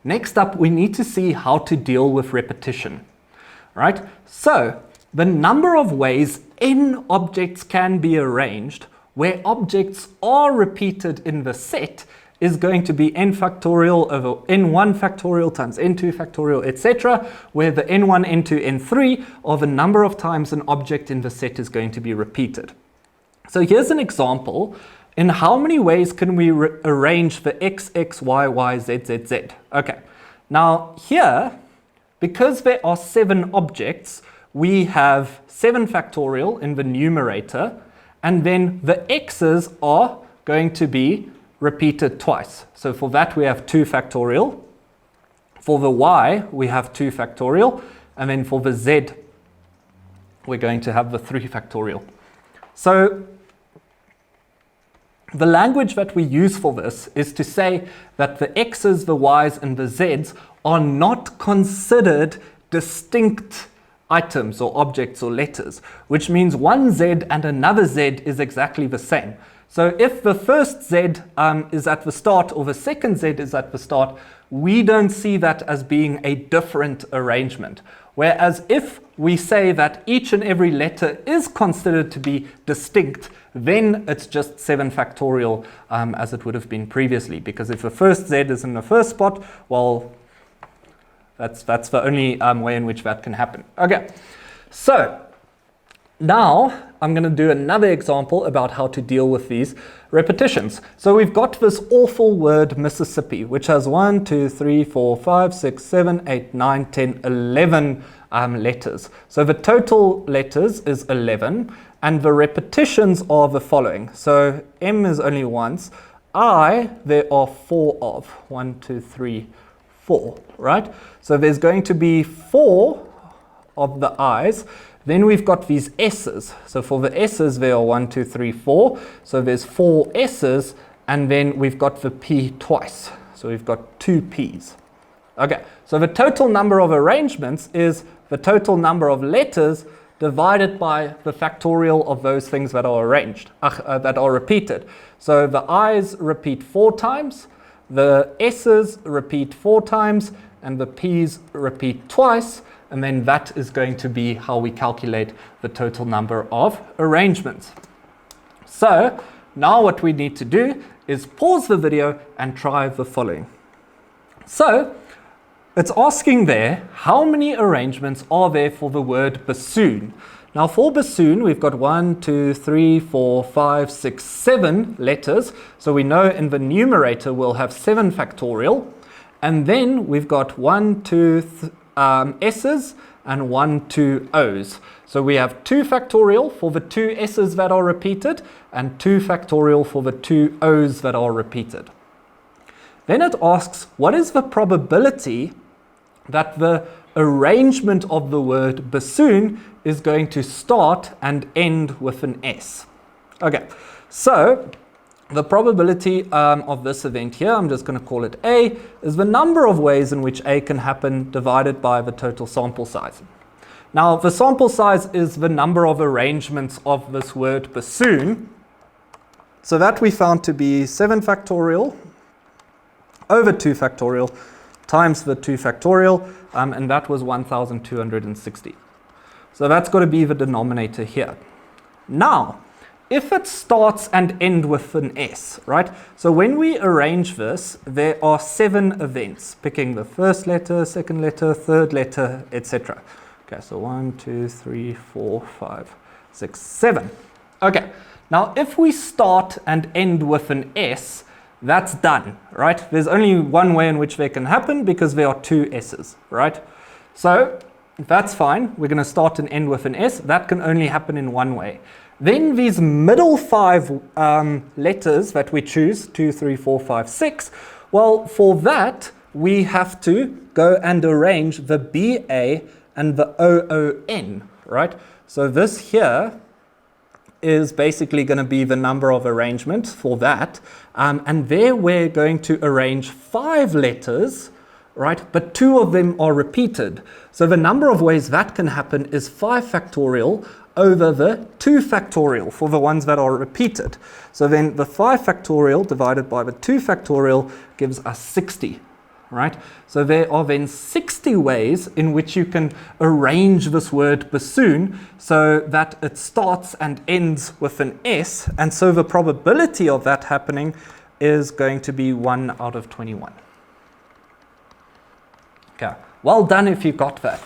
Next up, we need to see how to deal with repetition, right? So, the number of ways n objects can be arranged where objects are repeated in the set is going to be n factorial over n1 factorial times n2 factorial, etc., where the n1, n2, n3 are the number of times an object in the set is going to be repeated. So here's an example. In how many ways can we arrange the x, x, y, y, z, z, z? Okay, now here, because there are 7 objects, we have 7 factorial in the numerator, and then the x's are going to be repeated twice. So for that we have 2 factorial. For the y, we have 2 factorial. And then for the z, we're going to have the 3 factorial. So the language that we use for this is to say that the x's, the y's, and the z's are not considered distinct items or objects or letters, which means one z and another z is exactly the same. So if the first z is at the start or the second z is at the start, we don't see that as being a different arrangement. Whereas if we say that each and every letter is considered to be distinct, then it's just 7 factorial as it would have been previously. Because if the first z is in the first spot, well, that's the only way in which that can happen. Okay, so now I'm going to do another example about how to deal with these repetitions. So we've got this awful word Mississippi, which has 1, 2, 3, 4, 5, 6, 7, 8, 9, 10, 11 letters. So the total letters is 11, and the repetitions are the following. So M is only once. I, there are 4 of. 1, 2, 3, 4, right? So there's going to be 4 of the I's. Then we've got these S's. So for the S's, there are 1, 2, 3, 4. So there's 4 S's, and then we've got the P twice. So we've got 2 P's. Okay, so the total number of arrangements is the total number of letters divided by the factorial of those things that are arranged, that are repeated. So the I's repeat 4 times, the S's repeat 4 times, and the P's repeat twice. And then that is going to be how we calculate the total number of arrangements. So now what we need to do is pause the video and try the following. So it's asking there, how many arrangements are there for the word bassoon? Now for bassoon, we've got 1, 2, 3, 4, 5, 6, 7 letters. So we know in the numerator we'll have 7 factorial. And then we've got 1, 2, S's and 1, 2 O's. So we have 2 factorial for the 2 S's that are repeated and 2 factorial for the 2 O's that are repeated. Then it asks, what is the probability that the arrangement of the word bassoon is going to start and end with an S? Okay, so the probability of this event here, I'm just going to call it A, is the number of ways in which A can happen divided by the total sample size. Now, the sample size is the number of arrangements of this word bassoon. So that we found to be 7 factorial over 2 factorial times the 2 factorial, and that was 1,260. So that's got to be the denominator here. Now, if it starts and ends with an S, right? So when we arrange this, there are 7 events, picking the first letter, second letter, third letter, etc. Okay, so 1, 2, 3, 4, 5, 6, 7. Okay, now if we start and end with an S, that's done, right? There's only one way in which they can happen because there are 2 S's, right? So that's fine. We're going to start and end with an S. That can only happen in one way. Then these middle 5 letters that we choose, 2, 3, 4, 5, 6, well, for that, we have to go and arrange the BA and the OON, right? So this here is basically going to be the number of arrangements for that. And there we're going to arrange 5 letters, right? But 2 of them are repeated. So the number of ways that can happen is 5 factorial over the 2 factorial for the ones that are repeated. So then the 5 factorial divided by the 2 factorial gives us 60. right? So there are then 60 ways in which you can arrange this word bassoon so that it starts and ends with an S, and so the probability of that happening is going to be 1 out of 21. Okay, well done if you got that.